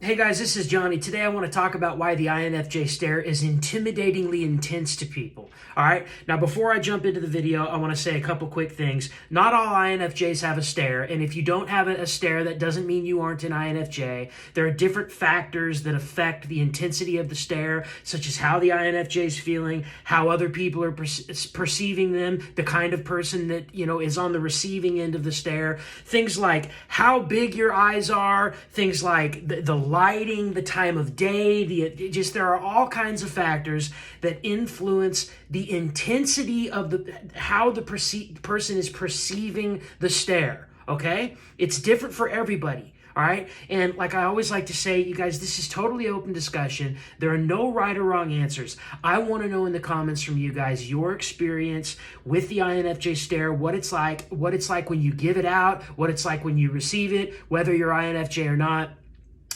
Hey guys, this is Johnny. Today I want to talk about why the INFJ stare is intimidatingly intense to people. All right. Now, before I jump into the video, I want to say a couple quick things. Not all INFJs have a stare, and if you don't have a stare, that doesn't mean you aren't an INFJ. There are different factors that affect the intensity of the stare, such as how the INFJ is feeling, how other people are perceiving them, the kind of person that, is on the receiving end of the stare. Things like how big your eyes are, things like the lighting, the time of day, there are all kinds of factors that influence the intensity of how the person is perceiving the stare. Okay, it's different for everybody. All right. And like I always like to say, you guys, this is totally open discussion. There are no right or wrong answers. I want to know in the comments from you guys your experience with the INFJ stare, what it's like when you give it out, what it's like when you receive it, whether you're INFJ or not.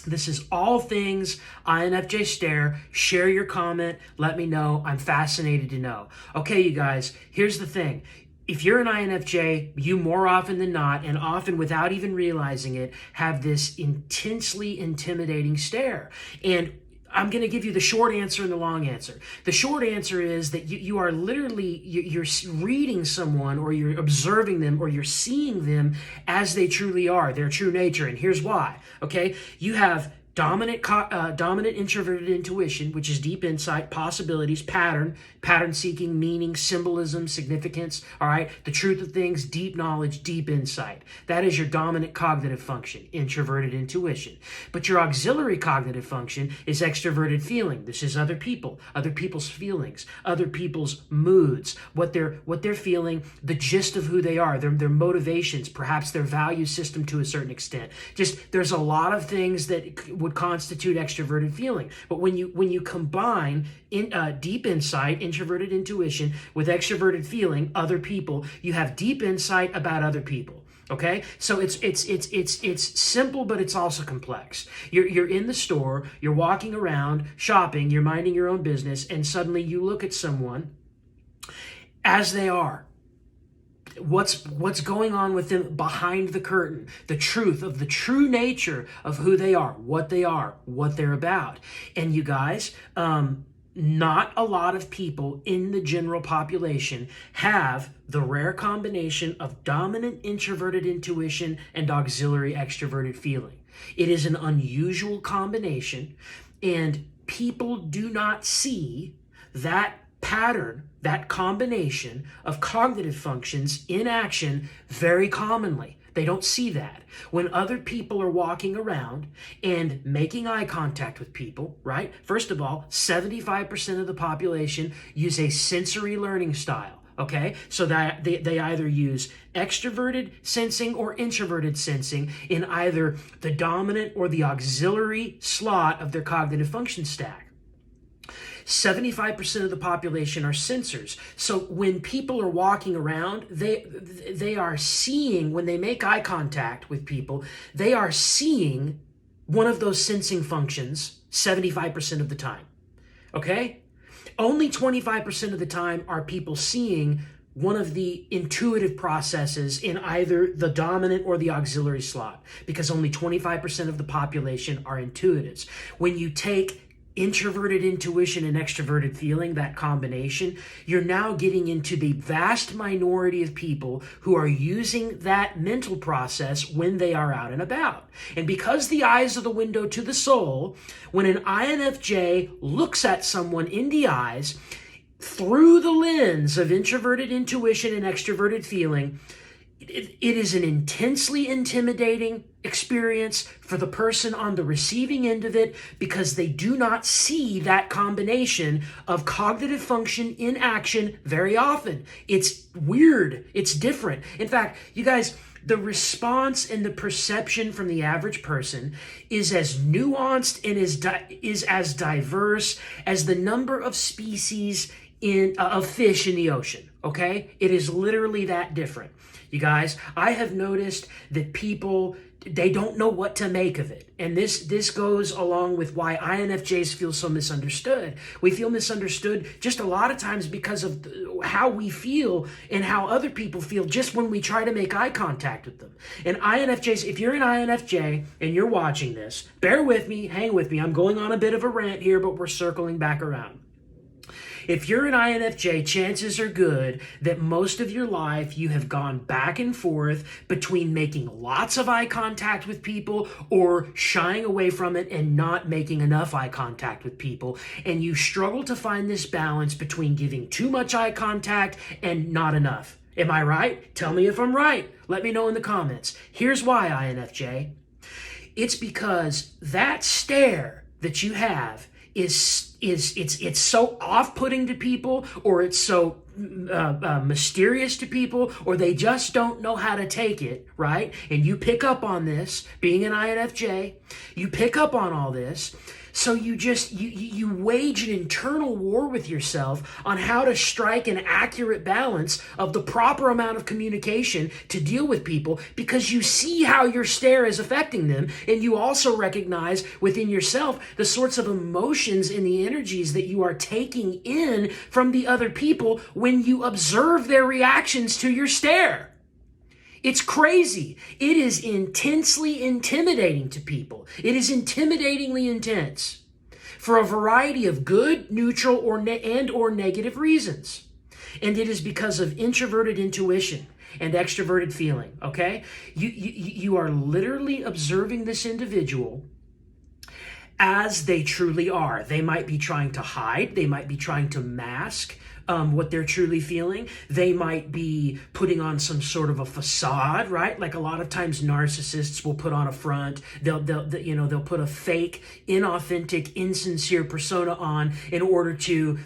This is all things INFJ stare. Share your comment. Let me know. I'm fascinated to know. Okay, you guys, here's the thing. If you're an INFJ, you more often than not, and often without even realizing it, have this intensely intimidating stare. And I'm going to give you the short answer and the long answer. The short answer is that you are literally, you're reading someone, or you're observing them, or you're seeing them as they truly are, their true nature. And here's why, okay? You have dominant introverted intuition, which is deep insight, possibilities, pattern seeking, meaning, symbolism, significance, all right? The truth of things, deep knowledge, deep insight. That is your dominant cognitive function, introverted intuition. But your auxiliary cognitive function is extroverted feeling. This is other people, other people's feelings, other people's moods, what they're feeling, the gist of who they are, their motivations, perhaps their value system to a certain extent. Just there's a lot of things that would constitute extroverted feeling. But when you combine deep insight, introverted intuition, with extroverted feeling, other people, you have deep insight about other people. Okay, so it's simple, but it's also complex. You're in the store, you're walking around, shopping, you're minding your own business, and suddenly you look at someone as they are. What's going on with them behind the curtain, the truth of the true nature of who they are, what they're about. And you guys, not a lot of people in the general population have the rare combination of dominant introverted intuition and auxiliary extroverted feeling. It is an unusual combination, and people do not see that pattern, that combination of cognitive functions in action very commonly. They don't see that. When other people are walking around and making eye contact with people, right? First of all, 75% of the population use a sensory learning style. Okay, so that they either use extroverted sensing or introverted sensing in either the dominant or the auxiliary slot of their cognitive function stack. 75% of the population are sensors. So when people are walking around, they are seeing, when they make eye contact with people, they are seeing one of those sensing functions 75% of the time. Okay? Only 25% of the time are people seeing one of the intuitive processes in either the dominant or the auxiliary slot, because only 25% of the population are intuitives. When you take introverted intuition and extroverted feeling, that combination, you're now getting into the vast minority of people who are using that mental process when they are out and about. And because the eyes are the window to the soul, when an INFJ looks at someone in the eyes through the lens of introverted intuition and extroverted feeling, it is an intensely intimidating experience for the person on the receiving end of it, because they do not see that combination of cognitive function in action very often. It's weird. It's different. In fact, you guys, the response and the perception from the average person is as nuanced and is as diverse as the number of species of fish in the ocean. Okay? It is literally that different. You guys, I have noticed that people they don't know what to make of it. And this goes along with why INFJs feel so misunderstood. We feel misunderstood just a lot of times because of how we feel and how other people feel just when we try to make eye contact with them. And INFJs, if you're an INFJ and you're watching this, bear with me, hang with me. I'm going on a bit of a rant here, but we're circling back around. If you're an INFJ, chances are good that most of your life you have gone back and forth between making lots of eye contact with people or shying away from it and not making enough eye contact with people. And you struggle to find this balance between giving too much eye contact and not enough. Am I right? Tell me if I'm right. Let me know in the comments. Here's why, INFJ. It's because that stare that you have it's so off-putting to people, or it's so mysterious to people, or they just don't know how to take it, right? And you pick up on this, being an INFJ, you pick up on all this. So you wage an internal war with yourself on how to strike an accurate balance of the proper amount of communication to deal with people, because you see how your stare is affecting them, and you also recognize within yourself the sorts of emotions and the energies that you are taking in from the other people when you observe their reactions to your stare. It's crazy. It is intensely intimidating to people. It is intimidatingly intense for a variety of good, neutral, or negative reasons. And it is because of introverted intuition and extroverted feeling, okay? You are literally observing this individual as they truly are. They might be trying to hide. They might be trying to mask what they're truly feeling. They might be putting on some sort of a facade, right? Like a lot of times narcissists will put on a front. They'll put a fake, inauthentic, insincere persona on in order to,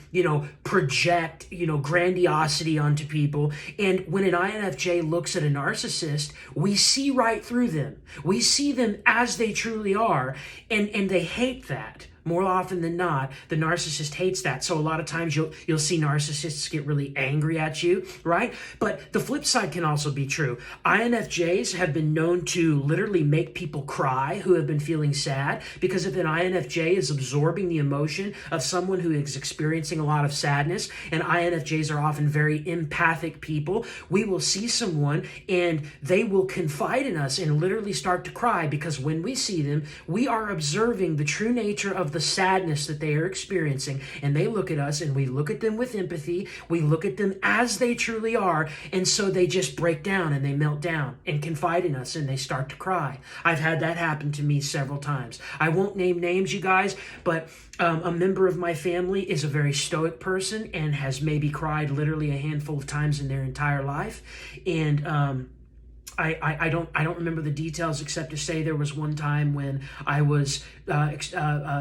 project, grandiosity onto people. And when an INFJ looks at a narcissist, we see right through them. We see them as they truly are, and they hate that. More often than not, the narcissist hates that. So a lot of times you'll see narcissists get really angry at you, right? But the flip side can also be true. INFJs have been known to literally make people cry who have been feeling sad, because if an INFJ is absorbing the emotion of someone who is experiencing a lot of sadness, and INFJs are often very empathic people, we will see someone and they will confide in us and literally start to cry, because when we see them, we are observing the true nature of the sadness that they are experiencing, and they look at us and we look at them with empathy. We look at them as they truly are, and so they just break down and they melt down and confide in us and they start to cry. I've had that happen to me several times. I won't name names, you guys, but a member of my family is a very stoic person and has maybe cried literally a handful of times in their entire life, and I don't remember the details, except to say there was one time when I was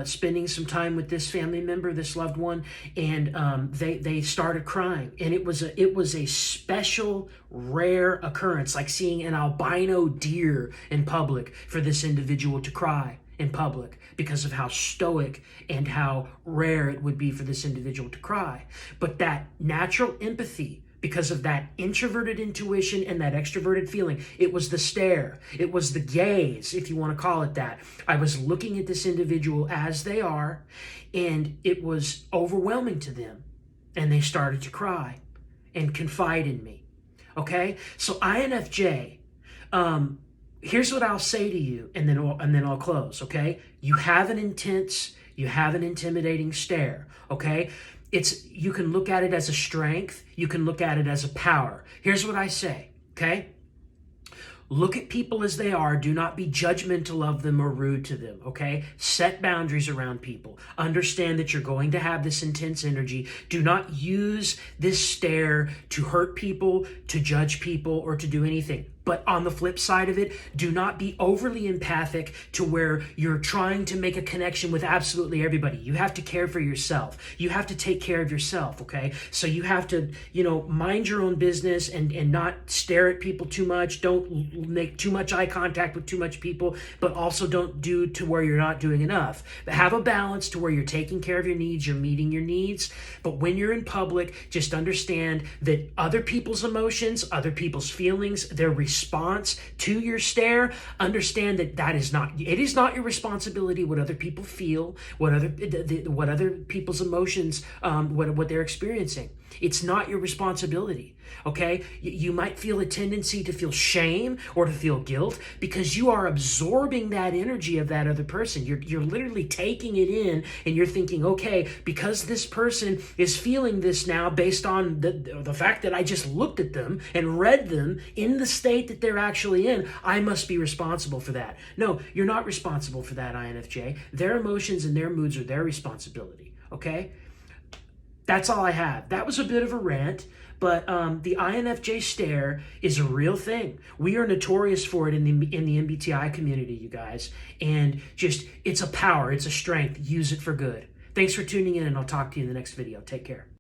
spending some time with this family member, this loved one, and they started crying, and it was a special, rare occurrence, like seeing an albino deer in public, for this individual to cry in public, because of how stoic and how rare it would be for this individual to cry. But that natural empathy, because of that introverted intuition and that extroverted feeling, it was the stare, it was the gaze, if you want to call it that. I was looking at this individual as they are, and it was overwhelming to them, and they started to cry and confide in me. Okay, so INFJ, here's what I'll say to you, and then I'll close. Okay, you have an intimidating stare. Okay. You can look at it as a strength. You can look at it as a power. Here's what I say, okay? Look at people as they are. Do not be judgmental of them or rude to them, okay? Set boundaries around people. Understand that you're going to have this intense energy. Do not use this stare to hurt people, to judge people, or to do anything. But on the flip side of it, do not be overly empathic to where you're trying to make a connection with absolutely everybody. You have to care for yourself. You have to take care of yourself, okay? So you have to, mind your own business and not stare at people too much. Don't make too much eye contact with too much people, but also don't do to where you're not doing enough. But have a balance to where you're taking care of your needs, you're meeting your needs. But when you're in public, just understand that other people's emotions, other people's feelings, they're response to your stare, understand that it is not your responsibility what other people feel, what other people's emotions, what they're experiencing. It's not your responsibility, okay? You might feel a tendency to feel shame or to feel guilt because you are absorbing that energy of that other person. You're literally taking it in, and you're thinking, okay, because this person is feeling this now based on the fact that I just looked at them and read them in the state that they're actually in, I must be responsible for that. No, you're not responsible for that, INFJ. Their emotions and their moods are their responsibility, okay? That's all I have. That was a bit of a rant, but the INFJ stare is a real thing. We are notorious for it in the MBTI community, you guys. And just, it's a power, it's a strength. Use it for good. Thanks for tuning in, and I'll talk to you in the next video. Take care.